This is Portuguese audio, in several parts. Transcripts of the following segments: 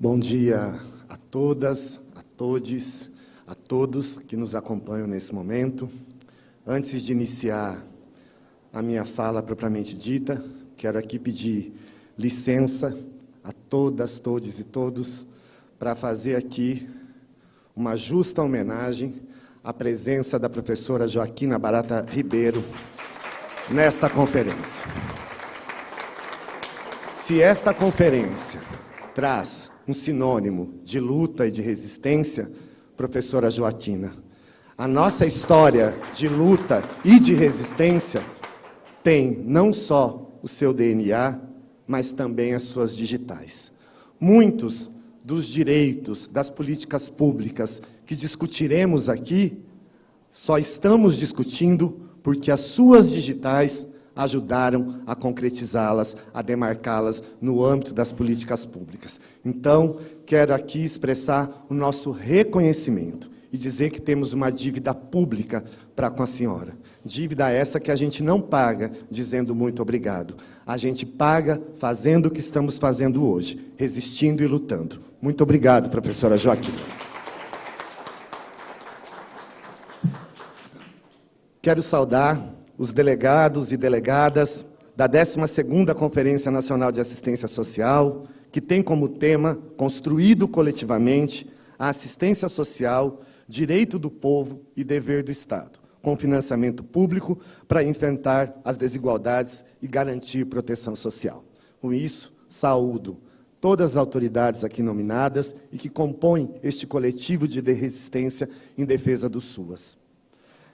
Bom dia a todas, a todes, a todos que nos acompanham nesse momento. Antes de iniciar a minha fala propriamente dita, quero aqui pedir licença a todas, todes e todos para fazer aqui uma justa homenagem à presença da professora Joaquina Barata Ribeiro nesta conferência. Se esta conferência traz um sinônimo de luta e de resistência, professora Joaquina, a nossa história de luta e de resistência tem não só o seu DNA, mas também as suas digitais. Muitos dos direitos, das políticas públicas que discutiremos aqui, só estamos discutindo porque as suas digitais ajudaram a concretizá-las, a demarcá-las no âmbito das políticas públicas. Então, quero aqui expressar o nosso reconhecimento e dizer que temos uma dívida pública para com a senhora. Dívida essa que a gente não paga dizendo muito obrigado. A gente paga fazendo o que estamos fazendo hoje, resistindo e lutando. Muito obrigado, professora Joaquina. Quero saudar os delegados e delegadas da 12ª Conferência Nacional de Assistência Social, que tem como tema, construído coletivamente, a assistência social, direito do povo e dever do Estado, com financiamento público para enfrentar as desigualdades e garantir proteção social. Com isso, saúdo todas as autoridades aqui nominadas e que compõem este coletivo de resistência em defesa do SUAS.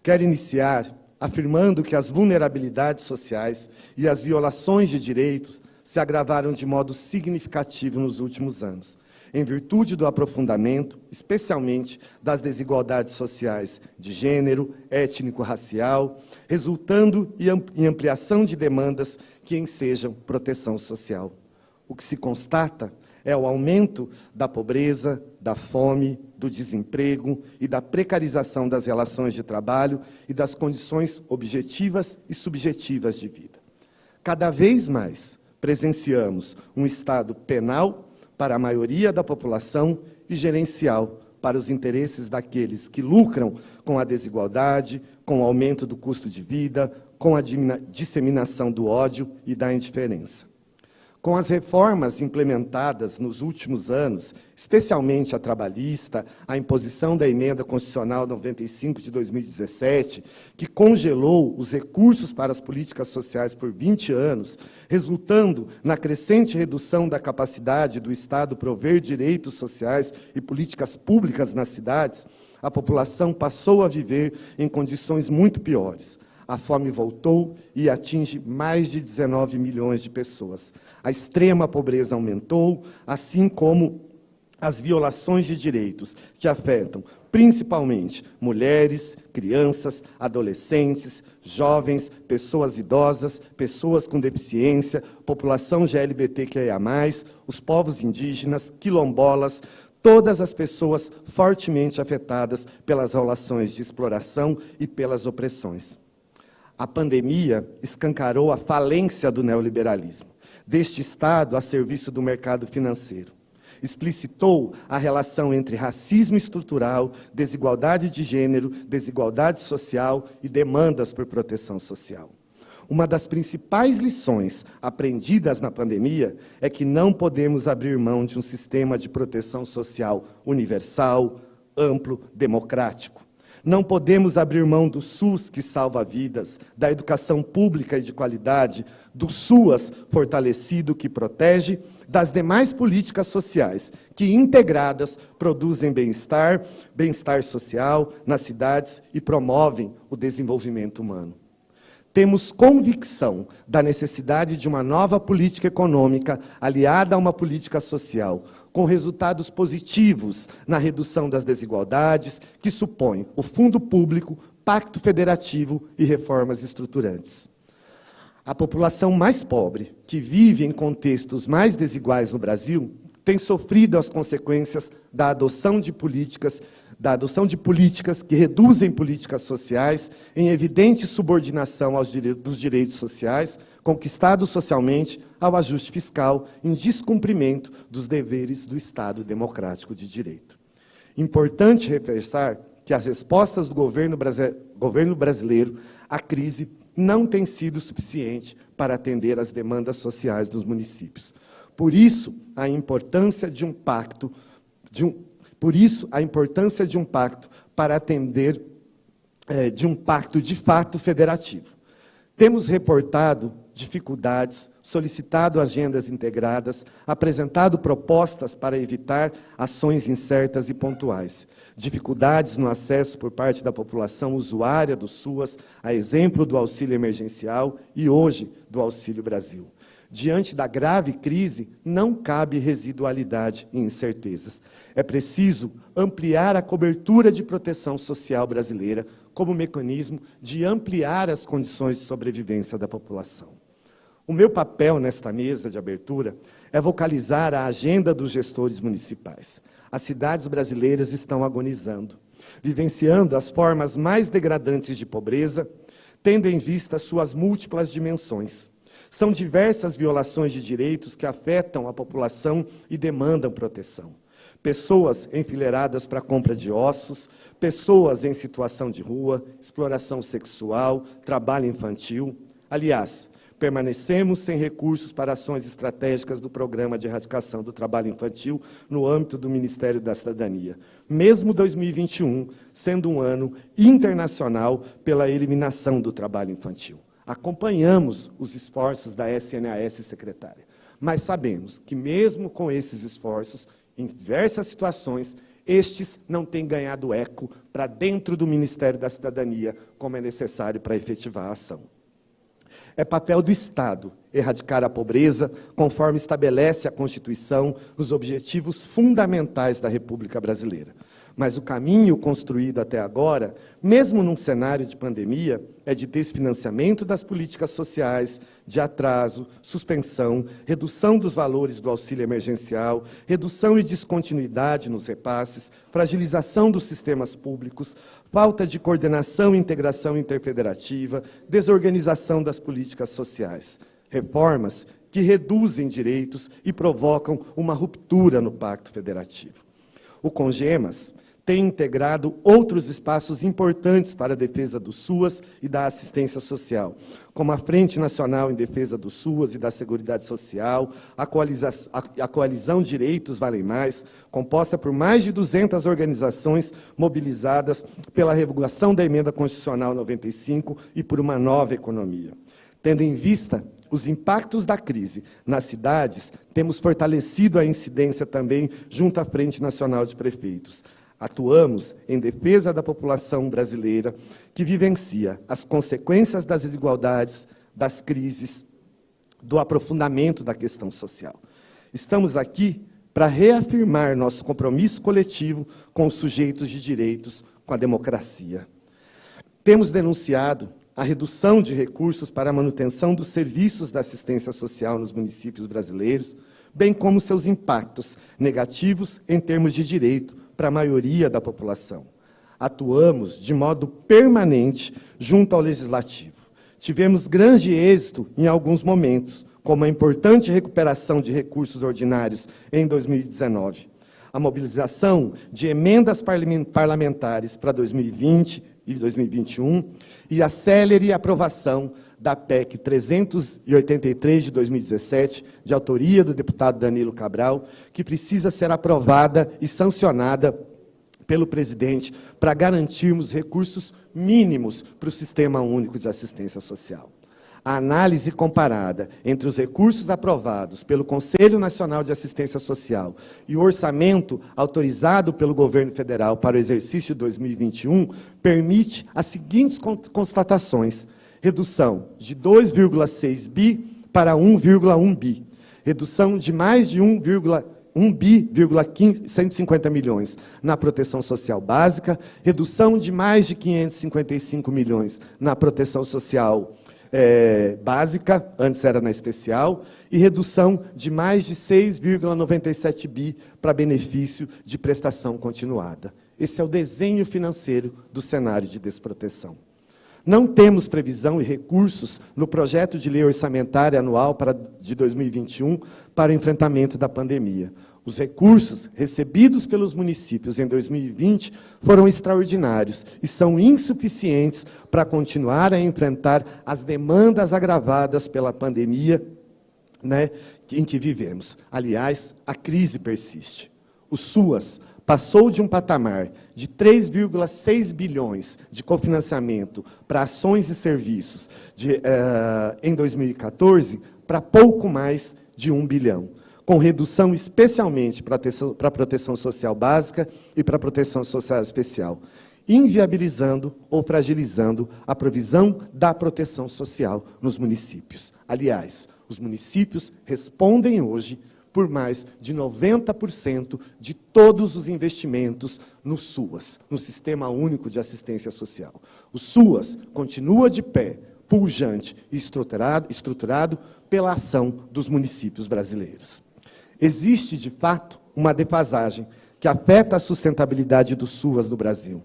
Quero iniciar afirmando que as vulnerabilidades sociais e as violações de direitos se agravaram de modo significativo nos últimos anos, em virtude do aprofundamento, especialmente das desigualdades sociais de gênero, étnico-racial, resultando em ampliação de demandas que ensejam proteção social. O que se constata é o aumento da pobreza, da fome, do desemprego e da precarização das relações de trabalho e das condições objetivas e subjetivas de vida. Cada vez mais presenciamos um Estado penal para a maioria da população e gerencial para os interesses daqueles que lucram com a desigualdade, com o aumento do custo de vida, com a disseminação do ódio e da indiferença. Com as reformas implementadas nos últimos anos, especialmente a trabalhista, a imposição da Emenda Constitucional 95 de 2017, que congelou os recursos para as políticas sociais por 20 anos, resultando na crescente redução da capacidade do Estado prover direitos sociais e políticas públicas nas cidades, a população passou a viver em condições muito piores. A fome voltou e atinge mais de 19 milhões de pessoas. A extrema pobreza aumentou, assim como as violações de direitos, que afetam principalmente mulheres, crianças, adolescentes, jovens, pessoas idosas, pessoas com deficiência, população LGBTQIA+, os povos indígenas, quilombolas, todas as pessoas fortemente afetadas pelas relações de exploração e pelas opressões. A pandemia escancarou a falência do neoliberalismo, deste Estado a serviço do mercado financeiro. Explicitou a relação entre racismo estrutural, desigualdade de gênero, desigualdade social e demandas por proteção social. Uma das principais lições aprendidas na pandemia é que não podemos abrir mão de um sistema de proteção social universal, amplo, democrático. Não podemos abrir mão do SUS, que salva vidas, da educação pública e de qualidade, do SUAS fortalecido, que protege, das demais políticas sociais, que, integradas, produzem bem-estar social nas cidades e promovem o desenvolvimento humano. Temos convicção da necessidade de uma nova política econômica aliada a uma política social, com resultados positivos na redução das desigualdades, que supõe o fundo público, pacto federativo e reformas estruturantes. A população mais pobre, que vive em contextos mais desiguais no Brasil, tem sofrido as consequências da adoção de políticas da adoção de políticas que reduzem políticas sociais em evidente subordinação dos direitos sociais, conquistados socialmente, ao ajuste fiscal, em descumprimento dos deveres do Estado democrático de direito. Importante reforçar que as respostas do governo brasileiro à crise não têm sido suficientes para atender às demandas sociais dos municípios. Por isso, a importância de um pacto para atender de um pacto de fato federativo. Temos reportado dificuldades, solicitado agendas integradas, apresentado propostas para evitar ações incertas e pontuais. Dificuldades no acesso por parte da população usuária do SUAS, a exemplo do auxílio emergencial e, hoje, do Auxílio Brasil. Diante da grave crise, não cabe residualidade e incertezas. É preciso ampliar a cobertura de proteção social brasileira como mecanismo de ampliar as condições de sobrevivência da população. O meu papel nesta mesa de abertura é vocalizar a agenda dos gestores municipais. As cidades brasileiras estão agonizando, vivenciando as formas mais degradantes de pobreza, tendo em vista suas múltiplas dimensões. São diversas violações de direitos que afetam a população e demandam proteção. Pessoas enfileiradas para a compra de ossos, pessoas em situação de rua, exploração sexual, trabalho infantil. Aliás, permanecemos sem recursos para ações estratégicas do Programa de Erradicação do Trabalho Infantil no âmbito do Ministério da Cidadania, mesmo 2021 sendo um ano internacional pela eliminação do trabalho infantil. Acompanhamos os esforços da SNS secretária, mas sabemos que, mesmo com esses esforços, em diversas situações, estes não têm ganhado eco para dentro do Ministério da Cidadania, como é necessário para efetivar a ação. É papel do Estado erradicar a pobreza, conforme estabelece a Constituição, os objetivos fundamentais da República Brasileira. Mas o caminho construído até agora, mesmo num cenário de pandemia, é de desfinanciamento das políticas sociais, de atraso, suspensão, redução dos valores do auxílio emergencial, redução e descontinuidade nos repasses, fragilização dos sistemas públicos, falta de coordenação e integração interfederativa, desorganização das políticas sociais. Reformas que reduzem direitos e provocam uma ruptura no Pacto Federativo. O CONGEMAS tem integrado outros espaços importantes para a defesa do SUAS e da assistência social, como a Frente Nacional em Defesa do SUAS e da Seguridade Social, a Coalizão Direitos Valem Mais, composta por mais de 200 organizações mobilizadas pela revogação da Emenda Constitucional 95 e por uma nova economia. Tendo em vista os impactos da crise nas cidades, temos fortalecido a incidência também junto à Frente Nacional de Prefeitos. Atuamos em defesa da população brasileira que vivencia as consequências das desigualdades, das crises, do aprofundamento da questão social. Estamos aqui para reafirmar nosso compromisso coletivo com os sujeitos de direitos, com a democracia. Temos denunciado a redução de recursos para a manutenção dos serviços da assistência social nos municípios brasileiros, bem como seus impactos negativos em termos de direito para a maioria da população. Atuamos de modo permanente junto ao Legislativo. Tivemos grande êxito em alguns momentos, como a importante recuperação de recursos ordinários em 2019. A mobilização de emendas parlamentares para 2020 e 2021 e a célere aprovação da PEC 383 de 2017, de autoria do deputado Danilo Cabral, que precisa ser aprovada e sancionada pelo presidente para garantirmos recursos mínimos para o Sistema Único de Assistência Social. A análise comparada entre os recursos aprovados pelo Conselho Nacional de Assistência Social e o orçamento autorizado pelo governo federal para o exercício de 2021 permite as seguintes constatações: redução de 2,6 bi para 1,1 bi, redução de mais de 1 bi, 150 milhões na proteção social básica, redução de mais de 555 milhões na proteção social básica, antes era na especial, e redução de mais de 6,97 bi para benefício de prestação continuada. Esse é o desenho financeiro do cenário de desproteção. Não temos previsão e recursos no projeto de lei orçamentária anual de 2021 para o enfrentamento da pandemia. Os recursos recebidos pelos municípios em 2020 foram extraordinários e são insuficientes para continuar a enfrentar as demandas agravadas pela pandemia, né, em que vivemos. Aliás, a crise persiste. O SUAS passou de um patamar de 3,6 bilhões de cofinanciamento para ações e serviços em 2014 para pouco mais de 1 bilhão, com redução especialmente para a proteção social básica e para a proteção social especial, inviabilizando ou fragilizando a provisão da proteção social nos municípios. Aliás, os municípios respondem hoje por mais de 90% de todos os investimentos no SUAS, no Sistema Único de Assistência Social. O SUAS continua de pé, pujante e estruturado pela ação dos municípios brasileiros. Existe, de fato, uma defasagem que afeta a sustentabilidade do SUAS no Brasil.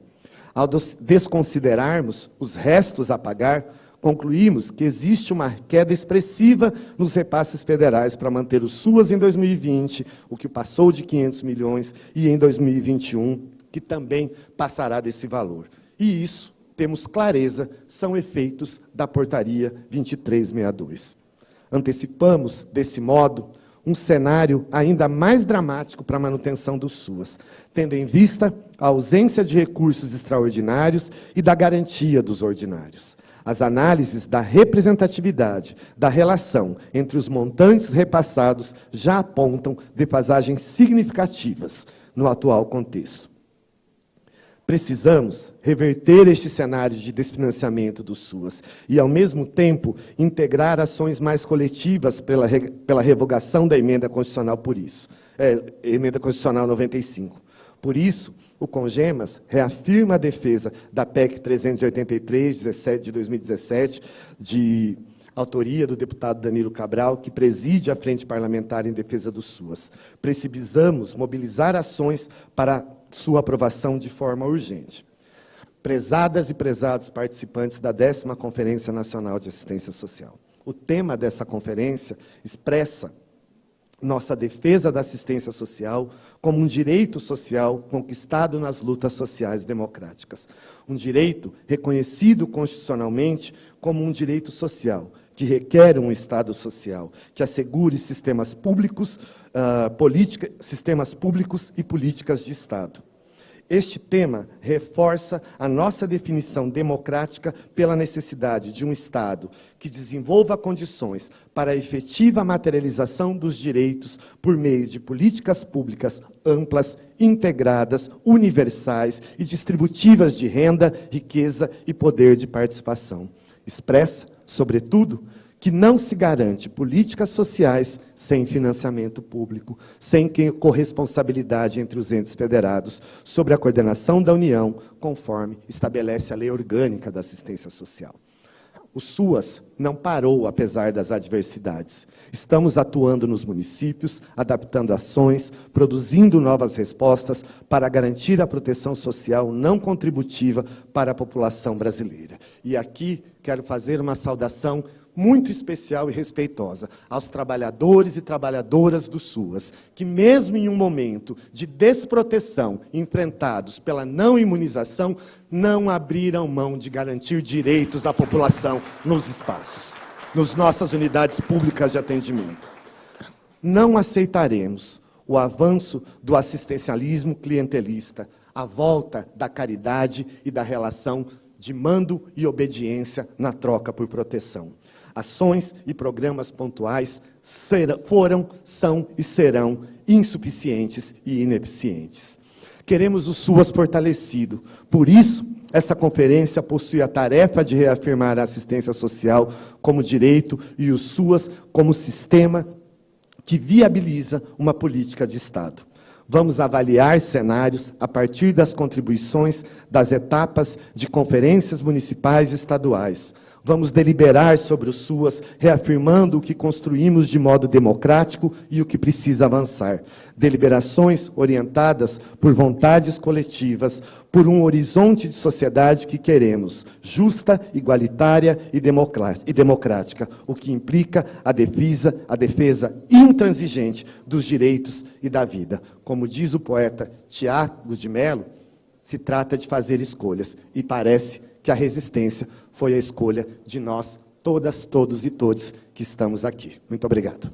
Ao desconsiderarmos os restos a pagar, concluímos que existe uma queda expressiva nos repasses federais para manter o SUAS em 2020, o que passou de 500 milhões, e em 2021, que também passará desse valor. E isso, temos clareza, são efeitos da Portaria 2362. Antecipamos, desse modo, um cenário ainda mais dramático para a manutenção do SUAS, tendo em vista a ausência de recursos extraordinários e da garantia dos ordinários. As análises da representatividade da relação entre os montantes repassados já apontam defasagens significativas no atual contexto. Precisamos reverter este cenário de desfinanciamento do SUAS e, ao mesmo tempo, integrar ações mais coletivas pela revogação da emenda constitucional emenda constitucional 95. Por isso, o CONGEMAS reafirma a defesa da PEC 383/17 de 2017, de autoria do deputado Danilo Cabral, que preside a Frente Parlamentar em Defesa do SUAS. Precisamos mobilizar ações para sua aprovação de forma urgente. Prezadas e prezados participantes da 10ª Conferência Nacional de Assistência Social. O tema dessa conferência expressa nossa defesa da assistência social como um direito social conquistado nas lutas sociais democráticas. Um direito reconhecido constitucionalmente como um direito social, que requer um Estado social, que assegure sistemas públicos e políticas de Estado. Este tema reforça a nossa definição democrática pela necessidade de um Estado que desenvolva condições para a efetiva materialização dos direitos por meio de políticas públicas amplas, integradas, universais e distributivas de renda, riqueza e poder de participação. Expressa, sobretudo, que não se garante políticas sociais sem financiamento público, sem corresponsabilidade entre os entes federados sobre a coordenação da União, conforme estabelece a Lei Orgânica da Assistência Social. O SUAS não parou, apesar das adversidades. Estamos atuando nos municípios, adaptando ações, produzindo novas respostas para garantir a proteção social não contributiva para a população brasileira. E aqui quero fazer uma saudação muito especial e respeitosa aos trabalhadores e trabalhadoras do SUAS, que mesmo em um momento de desproteção enfrentados pela não imunização, não abriram mão de garantir direitos à população nos espaços, nas nossas unidades públicas de atendimento. Não aceitaremos o avanço do assistencialismo clientelista, a volta da caridade e da relação de mando e obediência na troca por proteção. Ações e programas pontuais foram, são e serão insuficientes e ineficientes. Queremos o SUAS fortalecido. Por isso, essa conferência possui a tarefa de reafirmar a assistência social como direito e o SUAS como sistema que viabiliza uma política de Estado. Vamos avaliar cenários a partir das contribuições das etapas de conferências municipais e estaduais. Vamos deliberar sobre os SUAS, reafirmando o que construímos de modo democrático e o que precisa avançar. Deliberações orientadas por vontades coletivas, por um horizonte de sociedade que queremos, justa, igualitária e democrática, o que implica a defesa intransigente dos direitos e da vida. Como diz o poeta Tiago de Mello, se trata de fazer escolhas, e parece que a resistência foi a escolha de nós, todas, todos e todes que estamos aqui. Muito obrigado.